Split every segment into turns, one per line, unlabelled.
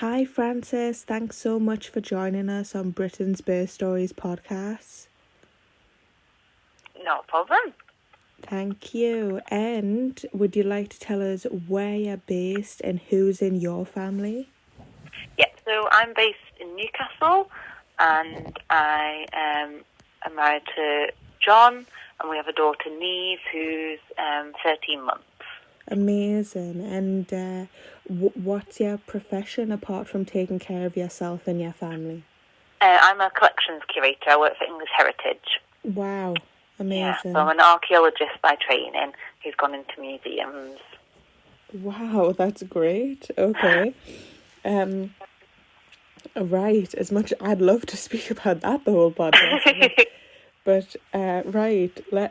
Hi Francis, thanks so much for joining us on Britain's Birth Stories podcast.
No problem.
Thank you. And would you like to tell us where you're based and who's in your family?
Yeah, so I'm based in Newcastle, and I am married to John, and we have a daughter, Neve, who's 13 months.
Amazing. And what's your profession apart from taking care of yourself and your family?
I'm a collections curator. I work for English Heritage.
Wow, amazing.
Yeah, so I'm an archaeologist by training who's gone into museums.
Wow, that's great. Okay. Right, as much I'd love to speak about that the whole podcast. But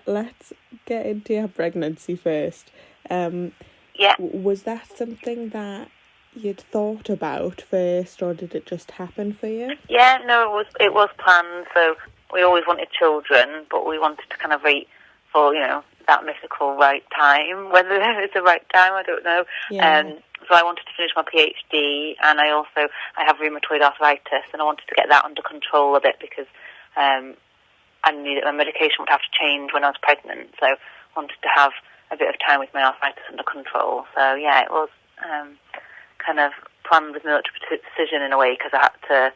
let's get into your pregnancy first.
Yeah.
Was that something that you'd thought about first, or did it just happen for you?
Yeah, no, it was planned. So we always wanted children, but we wanted to kind of wait for that mythical right time. Whether it's the right time, I don't know.
Yeah.
So I wanted to finish my PhD, and I have rheumatoid arthritis, and I wanted to get that under control a bit because I knew that my medication would have to change when I was pregnant. So I wanted to have a bit of time with my arthritis under control. So yeah, it was kind of planned with military precision in a way, because I had to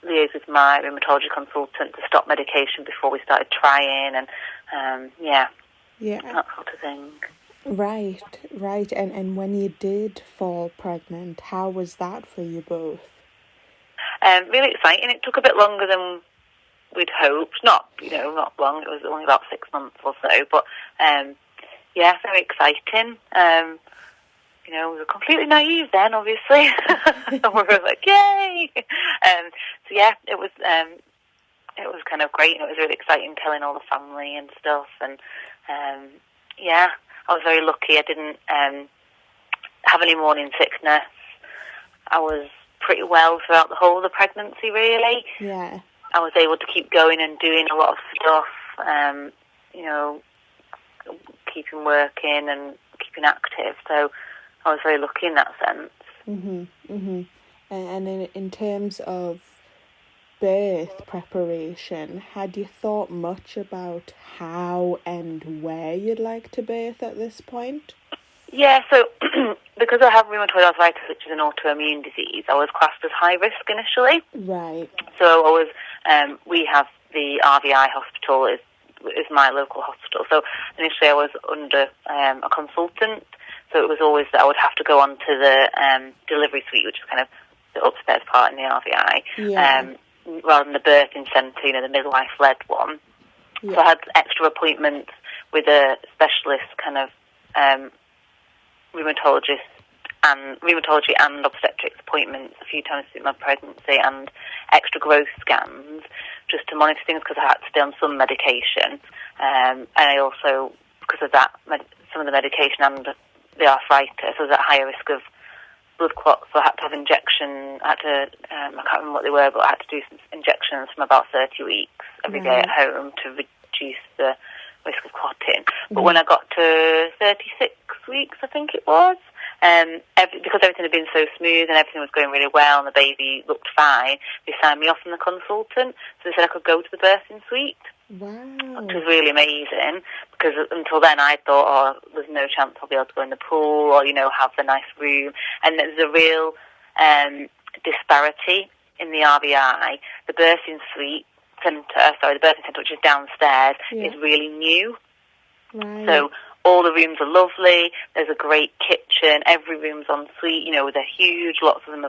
liaise with my rheumatology consultant to stop medication before we started trying, and that sort of thing.
Right. And when you did fall pregnant, how was that for you both?
Really exciting. It took a bit longer than we'd hoped. Not long. It was only about 6 months or so. But very exciting. We were completely naive then, obviously. And we were like, yay! It was kind of great, and it was really exciting telling all the family and stuff. And I was very lucky. I didn't have any morning sickness. I was pretty well throughout the whole of the pregnancy, really.
Yeah.
I was able to keep going and doing a lot of stuff, keeping working and keeping active. So I was very lucky in that sense.
And in terms of birth preparation, had you thought much about how and where you'd like to birth at this point?
Yeah, so because I have rheumatoid arthritis, which is an autoimmune disease, I was classed as high risk initially.
Right.
So I was, we have the RVI hospital is my local hospital. So initially I was under a consultant, so it was always that I would have to go on to the delivery suite, which is kind of the upstairs part in the RVI, rather than the birthing centre, the midwife-led one. Yeah. So I had extra appointments with a specialist kind of rheumatology and obstetrics appointments a few times through my pregnancy, and extra growth scans just to monitor things, because I had to stay on some medication, and I also, because of that, some of the medication and the arthritis, I was at higher risk of blood clots, so I had to have injection. I can't remember what they were, but I had to do some injections from about 30 weeks every day at home to reduce the risk of clotting. But when I got to 36 weeks, I think it was, because everything had been so smooth and everything was going really well and the baby looked fine, they signed me off from the consultant, so they said I could go to the birthing suite.
Wow.
Which was really amazing, because until then I thought, there's no chance I'll be able to go in the pool or, have the nice room. And there's a real disparity in the RVI. The birthing centre, which is downstairs, is really new.
Right.
So all the rooms are lovely. There's a great kitchen. Every room's en suite. They're huge. Lots of them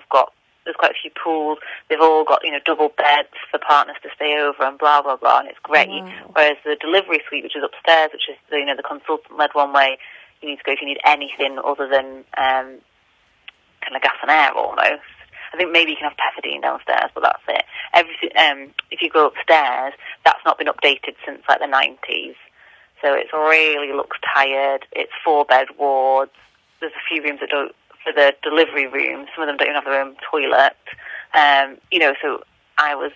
there's quite a few pools. They've all got, double beds for partners to stay over and blah, blah, blah, and it's great.
Wow.
Whereas the delivery suite, which is upstairs, which is the consultant-led one way, you need to go if you need anything other than kind of gas and air almost. I think maybe you can have pethidine downstairs, but that's it. If you go upstairs, that's not been updated since the 90s. So it really looks tired. It's 4-bed wards. There's a few rooms that don't, for the delivery room, some of them don't even have their own toilet. So I was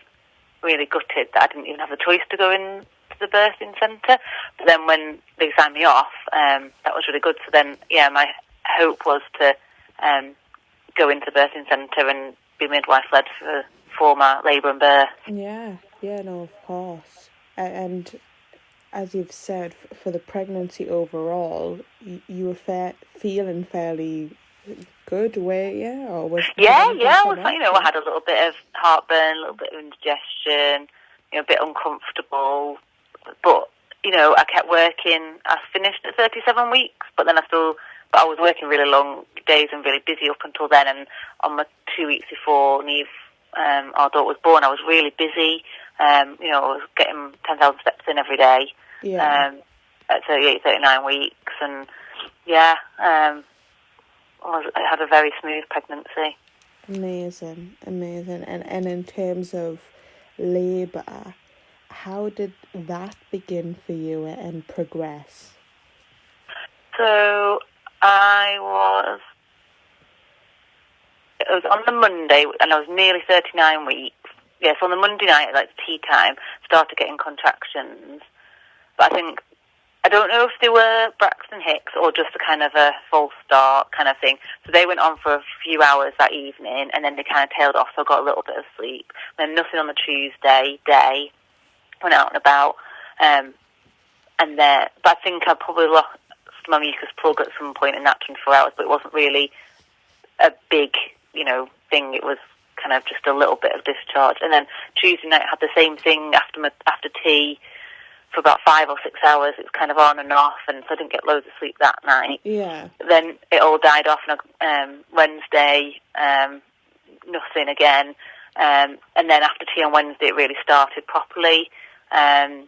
really gutted that I didn't even have the choice to go in to the birthing centre. But then when they signed me off, that was really good. So then, my hope was to go into the birthing centre and be midwife-led for my labour and birth.
Yeah, no, of course. And as you've said, for the pregnancy overall, you were feeling fairly good, were you? Or was anything
I
come
was,
up?
I had a little bit of heartburn, a little bit of indigestion, a bit uncomfortable, but, I kept working. I finished at 37 weeks, but then I was working really long days and really busy up until then, and on the 2 weeks before Neve, our daughter, was born, I was really busy. I was getting 10,000 steps in every day.
Yeah.
At 38, 39 weeks, and I had a very smooth pregnancy.
Amazing. And in terms of labour, how did that begin for you and progress?
So it was on the Monday, and I was nearly 39 weeks. Yes, on the Monday night, at tea time, started getting contractions. But I don't know if they were Braxton Hicks or just a kind of a false start kind of thing. So they went on for a few hours that evening, and then they kind of tailed off, so I got a little bit of sleep. Then nothing on the Tuesday day, went out and about. But I think I probably lost my mucus plug at some point in that 24 hours, but it wasn't really a big, thing. It was kind of just a little bit of discharge. And then Tuesday night I had the same thing after tea for about 5 or 6 hours. It was kind of on and off, and so I didn't get loads of sleep that night.
Yeah.
Then it all died off, and Wednesday, nothing again. And then after tea on Wednesday, it really started properly. And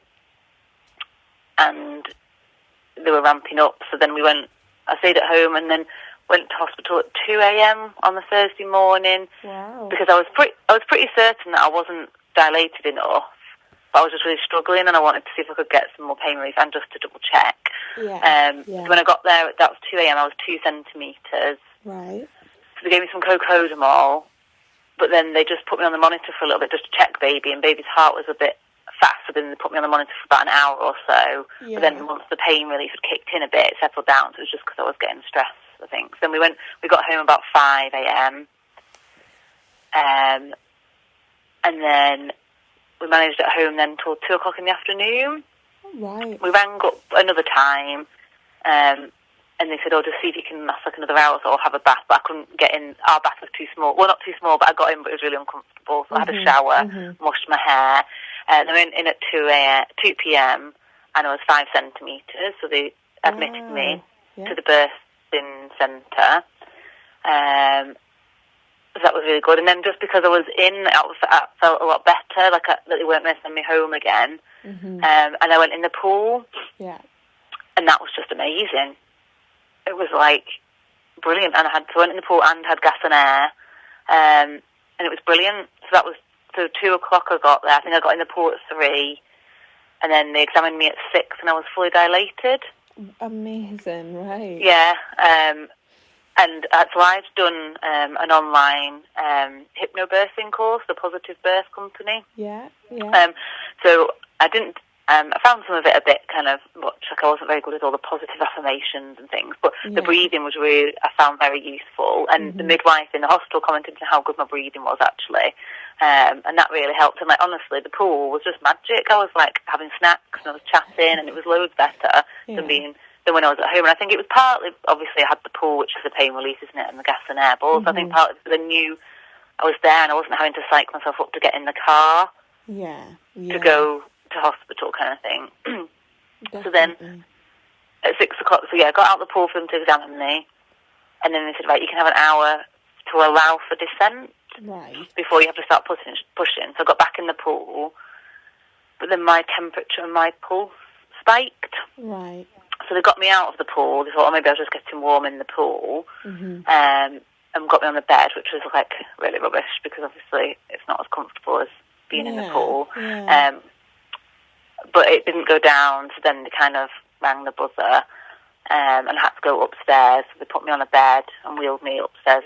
they were ramping up. So then I stayed at home and then went to hospital at 2 a.m. on the Thursday morning.
Wow.
Because I was pretty certain that I wasn't dilated enough, but I was just really struggling, and I wanted to see if I could get some more pain relief and just to double check.
Yeah.
So when I got there, that was 2 a.m. I was 2 centimetres.
Right.
So they gave me some cocodamol, but then they just put me on the monitor for a little bit just to check baby, and baby's heart was a bit fast, so then they put me on the monitor for about an hour or so.
Yeah.
But then once the pain relief had kicked in a bit, it settled down, so it was just because I was getting stressed, I think. So then we got home about 5 a.m. And then we managed at home then till 2 o'clock in the afternoon.
Right.
We rang up another time, and they said, just see if you can last another hour or have a bath. But I couldn't get in. Our bath was too small. Well, not too small, but I got in, but it was really uncomfortable. So I had a shower, washed my hair. And I went in at 2 p.m. and I was 5 centimetres. So they admitted me to the birthing centre. So that was really good. And then just because I was in, I felt a lot better, that they weren't going to send me home again. And I went in the pool.
Yeah.
And that was just amazing. It was brilliant. And I went in the pool and had gas and air. And it was brilliant. So 2 o'clock I got there. I think I got in the pool at 3. And then they examined me at 6 and I was fully dilated.
Amazing, right.
Yeah. So I've done an online hypnobirthing course, the Positive Birth Company.
Yeah.
So I didn't. I found some of it a bit kind of much. I wasn't very good at all the positive affirmations and things, but the breathing was I found very useful. And the midwife in the hospital commented on how good my breathing was actually, and that really helped. And honestly, the pool was just magic. I was having snacks and I was chatting, and it was loads better than when I was at home. And I think it was partly, obviously, I had the pool, which is the pain release, isn't it, and the gas and air. But also I think partly because I knew I was there and I wasn't having to psych myself up to get in the car to go to hospital kind of thing. So then at 6 o'clock, I got out the pool for them to examine me. And then they said, right, you can have an hour to allow for descent before you have to start pushing. So I got back in the pool, but then my temperature and my pulse spiked.
Right.
So they got me out of the pool. They thought, maybe I was just getting warm in the pool. And got me on the bed, which was really rubbish because obviously it's not as comfortable as being in the pool.
Yeah.
But it didn't go down, so then they kind of rang the buzzer and I had to go upstairs. So they put me on a bed and wheeled me upstairs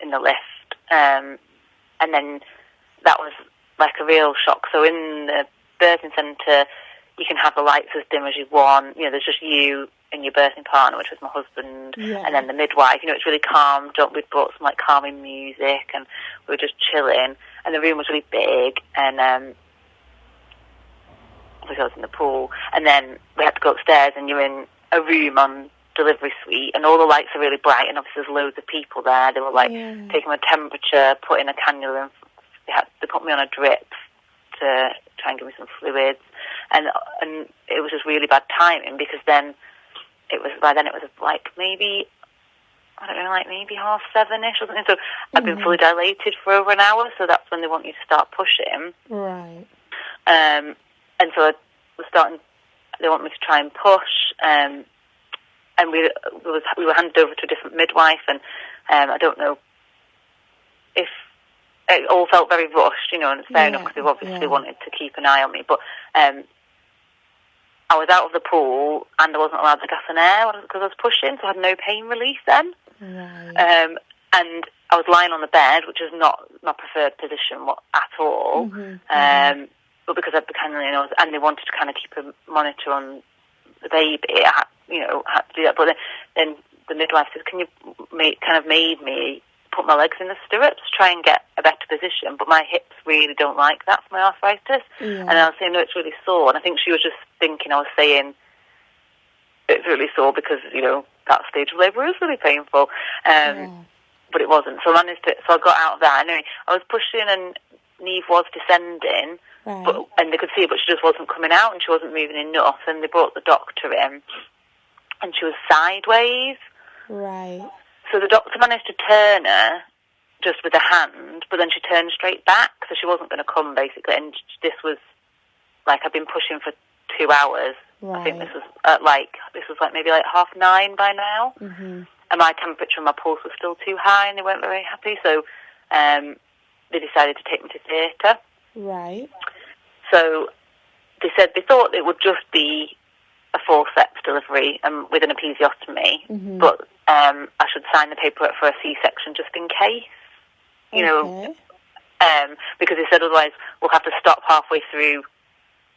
in the lift. And then that was a real shock. So in the birthing centre, you can have the lights as dim as you want. There's just you and your birthing partner, which was my husband,
Yeah.
and then the midwife. It's really calm. We'd brought some calming music, and we were just chilling. And the room was really big, and obviously I was in the pool. And then we had to go upstairs, and you're in a room on delivery suite, and all the lights are really bright, and obviously there's loads of people there. They were taking my temperature, putting a cannula in. They put me on a drip to try and give me some fluids, and it was just really bad timing, because by then it was maybe, I don't know, maybe 7:30ish or something. So I'd been fully dilated for over an hour, so that's when they want you to start pushing.
Right.
And so I was starting. They want me to try and push, and we were handed over to a different midwife, and I don't know if it all felt very rushed, and it's fair enough, because they've obviously wanted to keep an eye on me, but I was out of the pool, and I wasn't allowed to gas and air because I was pushing, so I had no pain relief then.
Right.
And I was lying on the bed, which is not my preferred position at all. But because I'd and they wanted to kind of keep a monitor on the baby, I had to do that. But then the midwife said, "Can you made me put my legs in the stirrups, try and get a better position, but my hips really don't like that for my arthritis." And I was saying, "No, it's really sore." And I think she was just thinking I was saying it's really sore because, that stage of labour is really painful. But it wasn't. So I got out of that. Anyway, I was pushing, and Neve was descending, and they could see it, but she just wasn't coming out, and she wasn't moving enough. And they brought the doctor in, and she was sideways.
Right.
So the doctor managed to turn her just with a hand, but then she turned straight back, so she wasn't going to come, basically. And this was, I'd been pushing for 2 hours.
Right.
I think this was maybe 9:30 by now. And my temperature and my pulse was still too high, and they weren't very happy, so they decided to take me to theatre.
Right.
So they said they thought it would just be a forceps delivery with an episiotomy, but I should sign the paperwork for a C-section just in case, because they said otherwise we'll have to stop halfway through,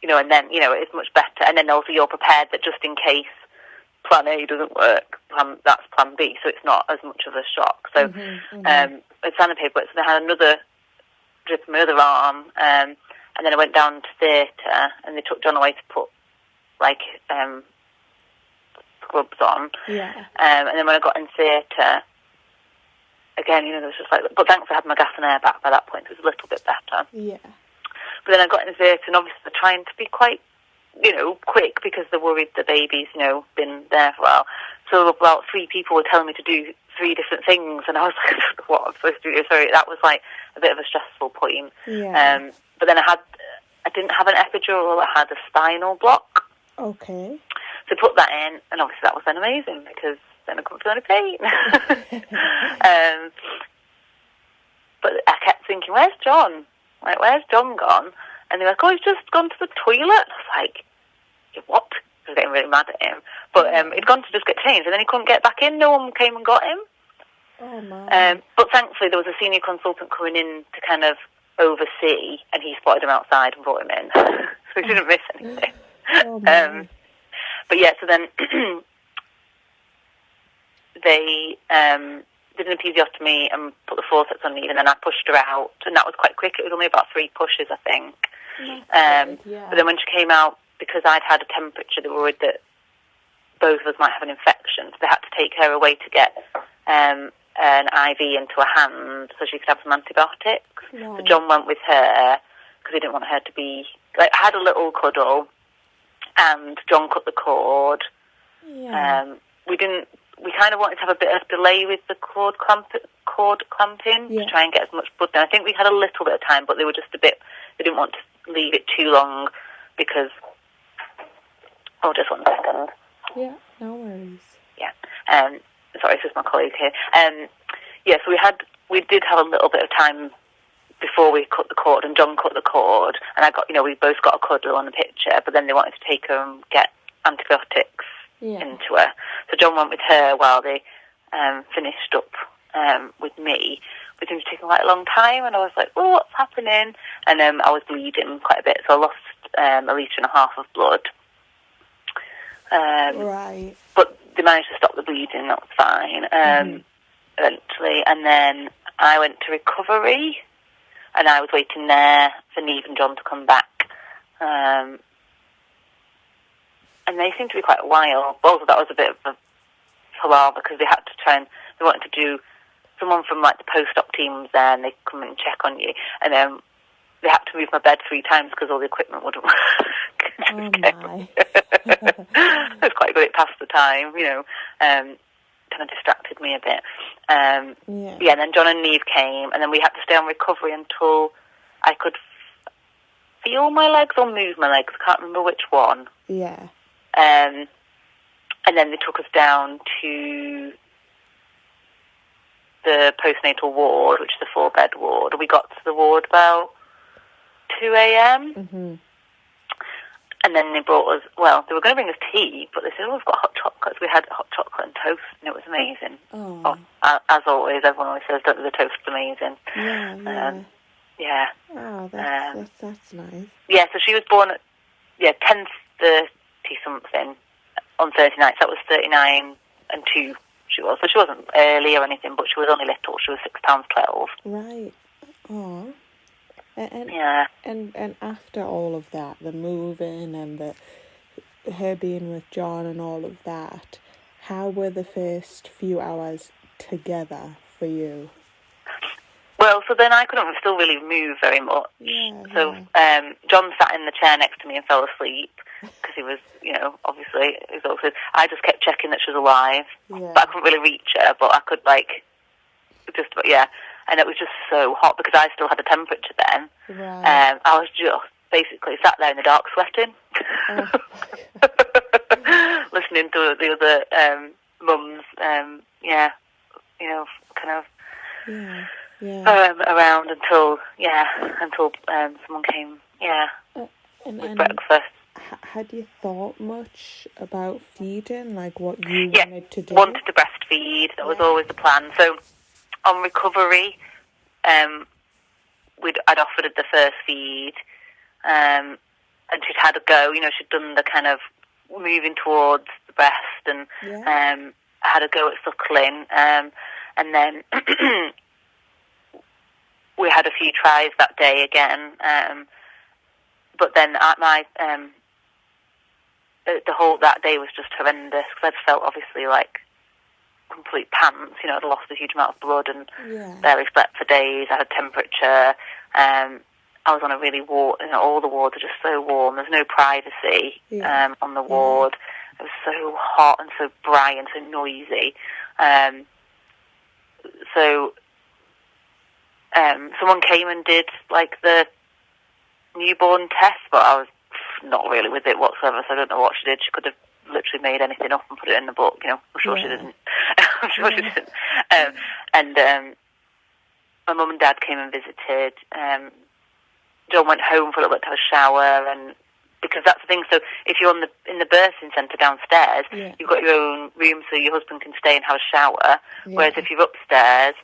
and then, it's much better. And then also you're prepared that just in case plan A doesn't work, that's plan B, so it's not as much of a shock. So I signed the paperwork, so they had another drip in my other arm, and then I went down to theatre, and they took John away to put scrubs on. And then when I got in theatre, again, there was just but thankfully I had my gas and air back by that point, so it was a little bit better. But then I got in theatre, and obviously they're trying to be quite, quick, because they're worried the baby's, been there for a while. So about 3 people were telling me to do 3 different things, and I was like, what am I supposed to do? Sorry, that was a bit of a stressful point. But then I didn't have an epidural, I had a spinal block.
Okay.
So I put that in, and obviously that was then amazing, because then I couldn't feel any pain. But I kept thinking, where's John? Where's John gone? And they were like, oh, he's just gone to the toilet. I was like, what? I was getting really mad at him. But he'd gone to just get changed, and then he couldn't get back in. No one came and got him.
Oh, man.
But thankfully there was a senior consultant coming in to kind of oversee, and he spotted him outside and brought him in. So he didn't miss anything.
Oh, man.
But yeah, so then they did an episiotomy and put the forceps on Neve, and then I pushed her out, and that was quite quick. It was only about 3 pushes, I think. But then when she came out, because I'd had a temperature, they were worried that both of us might have an infection, so they had to take her away to get an IV into her hand so she could have some antibiotics. So John went with her, because he didn't want her to be... I had a little cuddle, and John cut the cord. We kind of wanted to have a bit of delay with the cord clamping to try and get as much blood down. I think we had a little bit of time, but they were just they didn't want to leave it too long, because... Oh, just 1 second.
Yeah, no worries.
Yeah. Sorry, it's just my colleague here. So we did have a little bit of time before we cut the cord, and John cut the cord, and we both got a cuddle on the picture, but then they wanted to take her and get antibiotics into her. So John went with her while they finished up with me. But it was taking a long time, and I was like, oh, what's happening? And I was bleeding quite a bit, so I lost 1.5 litres of blood.
Right.
but they managed to stop the bleeding. That was fine. Eventually, and then I went to recovery, and I was waiting there for Neve and John to come back. And they seemed to be quite a while. But also that was a bit of a palaver because they had to they wanted to do, someone from like the post-op team was there and they come and check on you. And then they had to move my bed 3 times because all the equipment wouldn't work.
Oh my.
It was quite good, it passed the time, kind of distracted me a bit. And then John and Neve came, and then we had to stay on recovery until I could feel my legs or move my legs. I can't remember which one.
Yeah.
And then they took us down to the postnatal ward, which is a 4-bed ward. We got to the ward about 2 a.m.
Mm-hmm.
And then they brought us, well, they were going to bring us tea, but they said, we've got hot chocolate. We had hot chocolate and toast, and it was amazing.
Oh.
As always, everyone always says, don't the toast is amazing.
Yeah. Oh, that's nice.
Yeah, so she was born at 10:30 something on Thursday night. So that was 39 and 2 she was. So she wasn't early or anything, but she was only little. She was £6.12.
Right. Oh. And after all of that, the moving and her being with John and all of that, how were the first few hours together for you?
Well, so then I couldn't still really move very much. John sat in the chair next to me and fell asleep because he was, obviously exhausted. I just kept checking that she was alive, but I couldn't really reach her, but I could, and it was just so hot because I still had a temperature then.
Right.
I was just basically sat there in the dark sweating, listening to the other mums, around until someone came, with breakfast.
Had you thought much about feeding, like what you wanted to do?
Wanted to breastfeed. That was always the plan. So on recovery, I'd offered her the first feed, and she'd had a go. She'd done the kind of moving towards the breast, and had a go at suckling, and then we had a few tries that day again. But then that day was just horrendous because I'd felt obviously like complete pants. I'd lost a huge amount of blood and barely slept for days. I had temperature. I was on a really warm. All the wards are just so warm. There's no privacy on the ward. It was so hot and so bright and so noisy. So someone came and did like the newborn test, but I was not really with it whatsoever, so I don't know what she did. She could have literally made anything up and put it in the book, I'm sure she didn't. I'm sure she didn't. And my mum and dad came and visited. John went home for a little bit to have a shower, and because that's the thing, so if you're in the birthing centre downstairs, you've got your own room so your husband can stay and have a shower, whereas if you're upstairs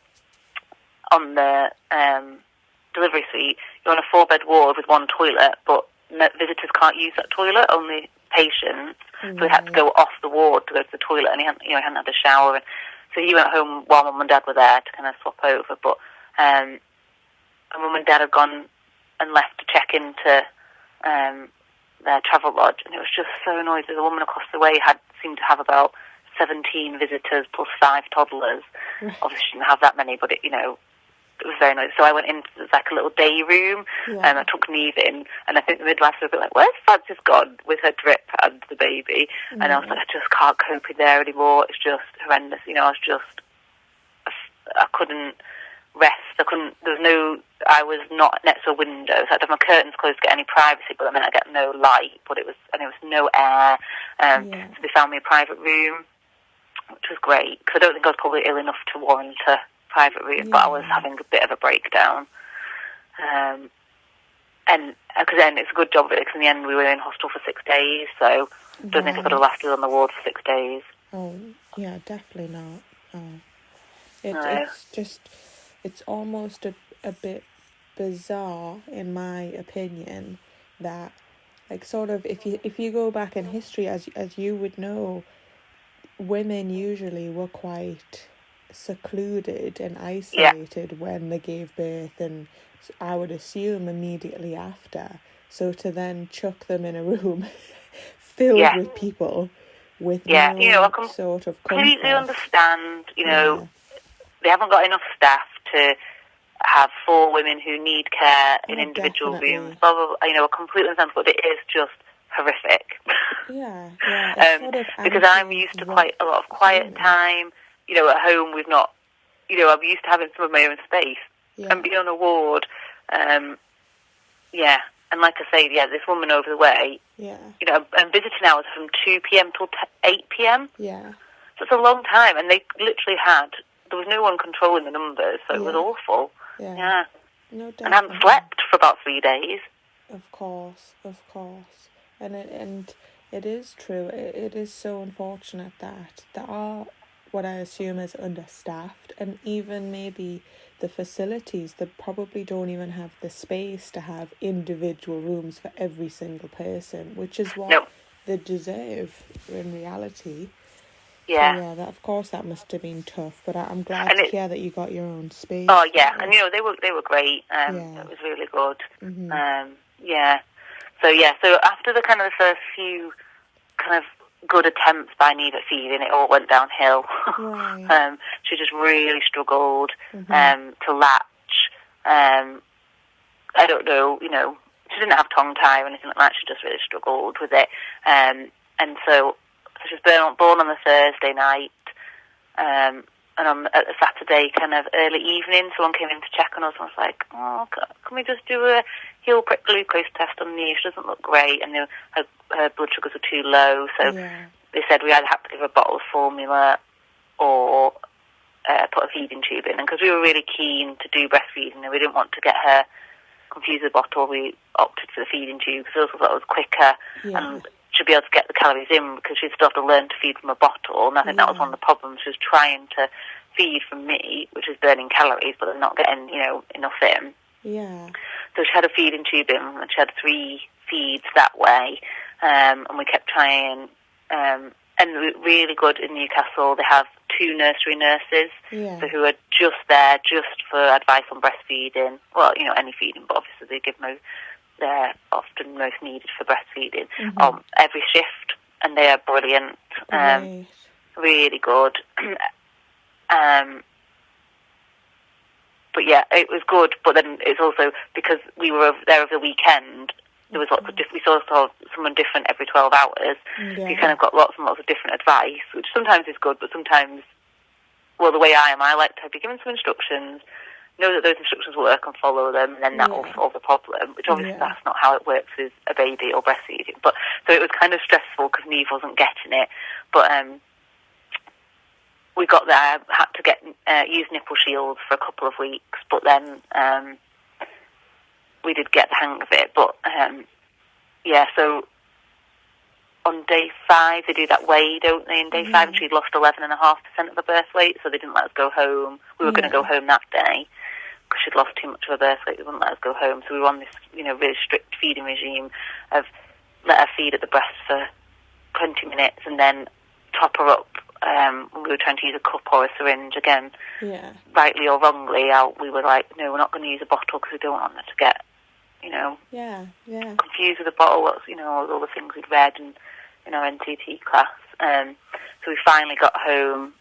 on the delivery suite, you're on a 4-bed ward with one toilet, but visitors can't use that toilet, only patients. So he had to go off the ward to go to the toilet, and he hadn't had a shower. And so he went home while Mum and Dad were there to kind of swap over. But and Mum and Dad had gone and left to check into their travel lodge, and it was just so noisy. The woman across the way seemed to have about 17 visitors plus 5 toddlers. Obviously, she didn't have that many, but it was very nice. So I went into like a little day room, and I took Neve in, and I think the midwife was a bit like, "Where's Frances gone?" with her drip and the baby, and I was like, "I just can't cope in there anymore. It's just horrendous." I couldn't rest. I was not next to a window, so I had to have my curtains closed to get any privacy, but that meant I get no light, but it was no air. So they found me a private room, which was great, because I don't think I was probably ill enough to warrant a private room, but I was having a bit of a breakdown. And because then it's a good job, because in the end we were in hospital for 6 days, so I don't think I could have lasted on the ward for 6 days.
Oh, yeah, definitely not. It's almost a bit bizarre, in my opinion, that, like, sort of, if you go back in history, as you would know, women usually were quite secluded and isolated when they gave birth, and I would assume immediately after. So to then chuck them in a room filled with people with no
I
sort of
completely
comfort.
understand, they haven't got enough staff to have 4 women who need care in individual rooms, blah, blah, blah. I completely understand, but it is just horrific. Because I'm used to quite a lot of quiet time. At home we've not, I'm used to having some of my own space and be on a ward. And like I say, this woman over the way, and visiting hours are from 2 p.m. till 8 p.m.
Yeah.
So it's a long time, and they literally there was no one controlling the numbers, so it was awful. Yeah.
No,
and I haven't slept for about 3 days.
Of course. And it is true. It is so unfortunate that there are what I assume is understaffed, and even maybe the facilities that probably don't even have the space to have individual rooms for every single person, which is what they deserve in reality.
Yeah.
So, that of course that must have been tough, but I'm glad to hear that you got your own space.
Oh yeah, and they were great. It was really good.
Mm-hmm.
So after the kind of the first few kind of good attempts by Neve at feeding, it all went downhill.
Right.
She just really struggled to latch. I don't know, she didn't have tongue tie or anything like that. She just really struggled with it. And so she was born on the Thursday night, and on a Saturday kind of early evening, someone came in to check on us and was like, can we just do a heel prick glucose test on Neve? She doesn't look great, and her blood sugars were too low, so they said we either had to give her a bottle of formula or put a feeding tube in. And because we were really keen to do breastfeeding and we didn't want to get her confused with the bottle, we opted for the feeding tube because we also thought it was quicker and she'd be able to get the calories in, because she'd still have to learn to feed from a bottle. And I think that was one of the problems. She was trying to feed from me, which is burning calories, but they're not getting, enough in.
Yeah.
So she had a feeding tube in, and she had 3 feeds that way. And we kept trying. And really good in Newcastle, they have 2 nursery nurses who are just there just for advice on breastfeeding. Well, any feeding, but obviously they give they're often most needed for breastfeeding every shift, and they are brilliant. Really good. But it was good. But then it's also because we were there over the weekend. There was lots of we saw someone different every 12 hours. So you kind of got lots and lots of different advice, which sometimes is good, but sometimes, well, the way I am, I like to be given some instructions, know that those instructions work and follow them, and then that will solve the problem, which obviously that's not how it works with a baby or breastfeeding. But so it was kind of stressful because Neve wasn't getting it. But we got there. I had to use nipple shields for a couple of weeks, but then we did get the hang of it. But so on day 5 they do that weigh, don't they? In day 5, she'd lost 11.5% of her birth weight, so they didn't let us go home. We were going to go home that day because she'd lost too much of her birth weight. They wouldn't let us go home, so we were on this really strict feeding regime of let her feed at the breast for 20 minutes and then top her up. When we were trying to use a cup or a syringe, again, rightly or wrongly, we were like, no, we're not going to use a bottle because we don't want her to get, confused with a bottle. All the things we'd read in our NCT class. So we finally got home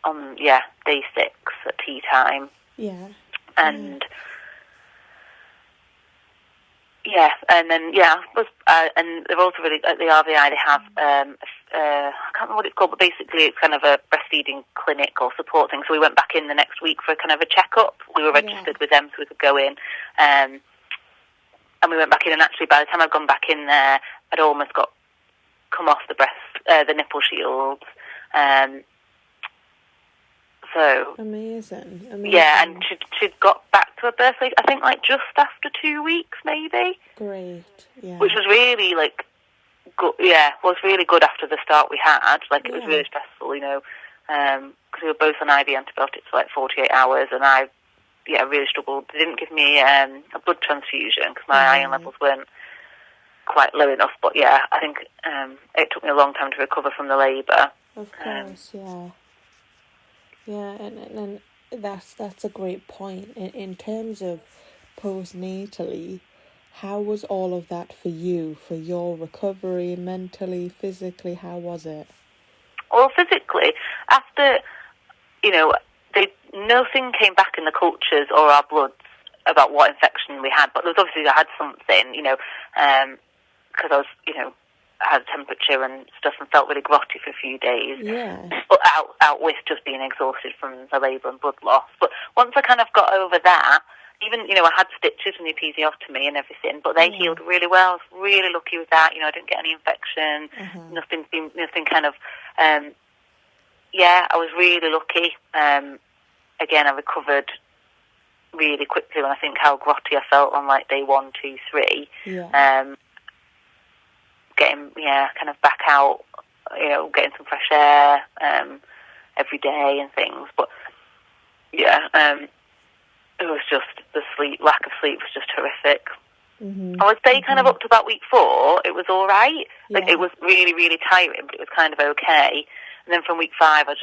on day 6 at tea time. And and then and they're also really at the RVI. They have I can't remember what it's called, but basically it's kind of a breastfeeding clinic or support thing. So we went back in the next week for kind of a checkup. We were registered with them so we could go in, and we went back in. And actually, by the time I'd gone back in there, I'd almost come off the nipple shields. So
amazing.
Yeah, and she'd got back to her birth weight, I think, just after 2 weeks, maybe.
Great,
Which was really, good, was really good after the start we had. It was really stressful, because we were both on IV antibiotics for 48 hours, and I really struggled. They didn't give me a blood transfusion because my iron levels weren't quite low enough. But yeah, I think it took me a long time to recover from the labour.
Of course, yeah. Yeah, and that's a great point. In terms of postnatally, how was all of that for you, for your recovery, mentally, physically? How was it?
Well, physically, after, nothing came back in the cultures or our bloods about what infection we had, but there was obviously I had something, because I was, I had a temperature and stuff and felt really grotty for a few days.
Yeah.
But out with just being exhausted from the labour and blood loss. But once I kind of got over that, even, I had stitches and the episiotomy and everything, but they healed really well. I was really lucky with that. I didn't get any infection. Nothing kind of, I was really lucky. Again, I recovered really quickly when I think how grotty I felt on like day 1, 2, 3.
Yeah.
Getting, kind of back out, getting some fresh air every day and things. But, it was just the lack of sleep was just horrific.
Mm-hmm.
I would say kind of up to about week 4, it was all right.
Yeah.
Like, it was really, really tiring, but it was kind of okay. And then from week 5, I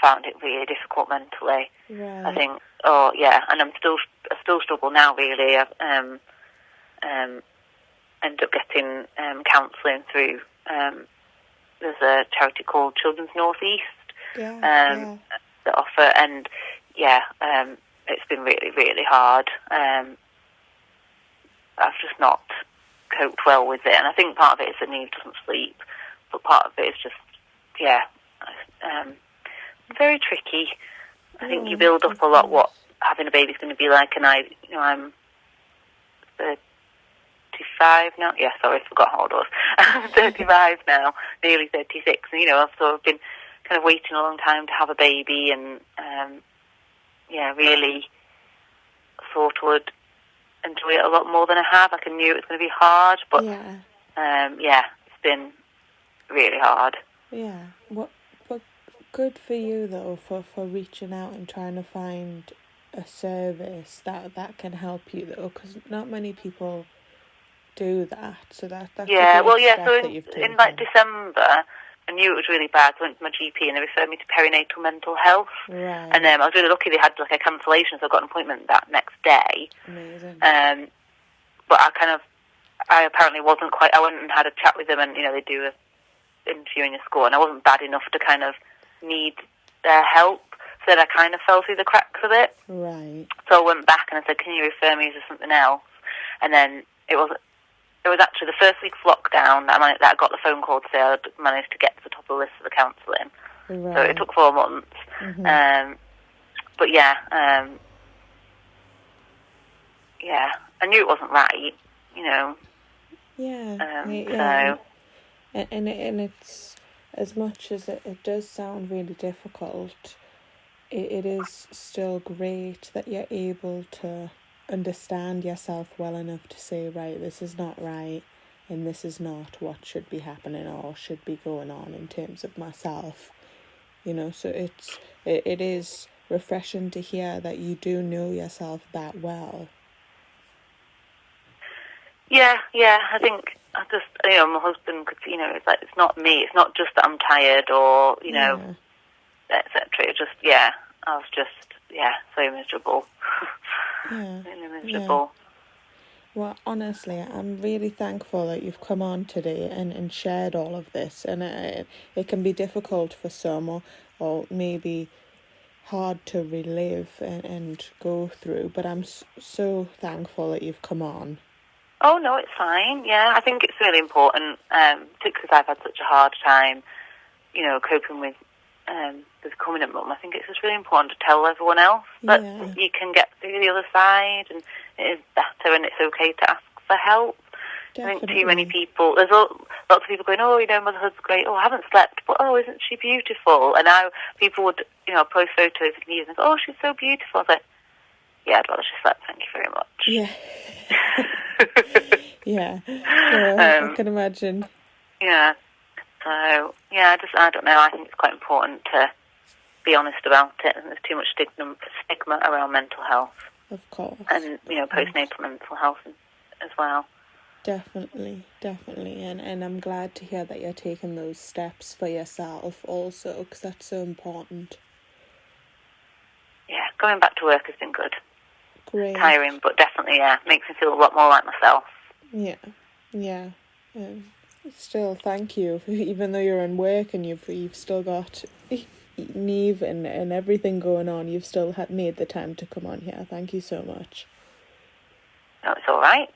found it really difficult mentally.
Right.
I think, and I still struggle now, really. I've ended up getting counselling through, there's a charity called Children's North East that offer, and it's been really, really hard. I've just not coped well with it, and I think part of it is that Neve doesn't sleep, but part of it is just, very tricky. I think you build up a lot what having a baby's going to be like, and I'm 35 now. Yeah, sorry, I forgot how old I was. I'm 35 now, nearly 36, and I've sort of been kind of waiting a long time to have a baby, and really thought I would enjoy it a lot more than I have. Like, I knew it was going to be hard, but it's been really hard.
Yeah. But good for you though for reaching out and trying to find a service that can help you though, because not many people do that. So that's a great step
so
that you've taken.
in like December, I knew it was really bad, so I went to my GP and they referred me to perinatal mental health.
Right.
And I was really lucky they had like a cancellation, so I got an appointment that next day.
Amazing.
But I apparently wasn't quite, I went and had a chat with them, and they do a interview in your school, and I wasn't bad enough to kind of need their help, so that I kind of fell through the cracks of it.
Right.
So I went back and I said, can you refer me to something else? And then it was actually the first week of lockdown that I got the phone call to say I'd managed to get to the top of the list for the counselling.
Right.
So it took 4 months. Mm-hmm. But I knew it wasn't right,
Yeah. So. And it's, as much as it does sound really difficult, it is still great that you're able to understand yourself well enough to say, right, this is not right, and this is not what should be happening or should be going on in terms of myself. So it is refreshing to hear that you do know yourself that well.
Yeah, I think I just, my husband could, it's like, it's not me, it's not just that I'm tired or, etc. It just, I was just, so miserable. Really miserable.
Yeah. Well, honestly, I'm really thankful that you've come on today and shared all of this, and it can be difficult for some or maybe hard to relive and go through, but I'm so thankful that you've come on.
Oh, no, it's fine. Yeah, I think it's really important, particularly because I've had such a hard time, coping with becoming a mum. I think it's just really important to tell everyone else that you can get through the other side, and it is better, and it's okay to ask for help. Definitely. I think too many people, there's lots of people going, motherhood's great, I haven't slept, but isn't she beautiful? And now people would, post photos of me and go, she's so beautiful. I was like, I'd rather she slept, thank you very much.
Yeah. I can imagine.
Yeah. So, I don't know, I think it's quite important to be honest about it, and there's too much stigma around mental health.
Of course.
And, postnatal mental health as well.
Definitely, definitely. And I'm glad to hear that you're taking those steps for yourself also, because that's so important.
Yeah, going back to work has been good.
Great.
Tiring, but definitely, makes me feel a lot more like myself.
Yeah, yeah. Still, thank you. Even though you're in work and you've still got Neve and everything going on, you've still made the time to come on here. Thank you so much.
No, it's all right.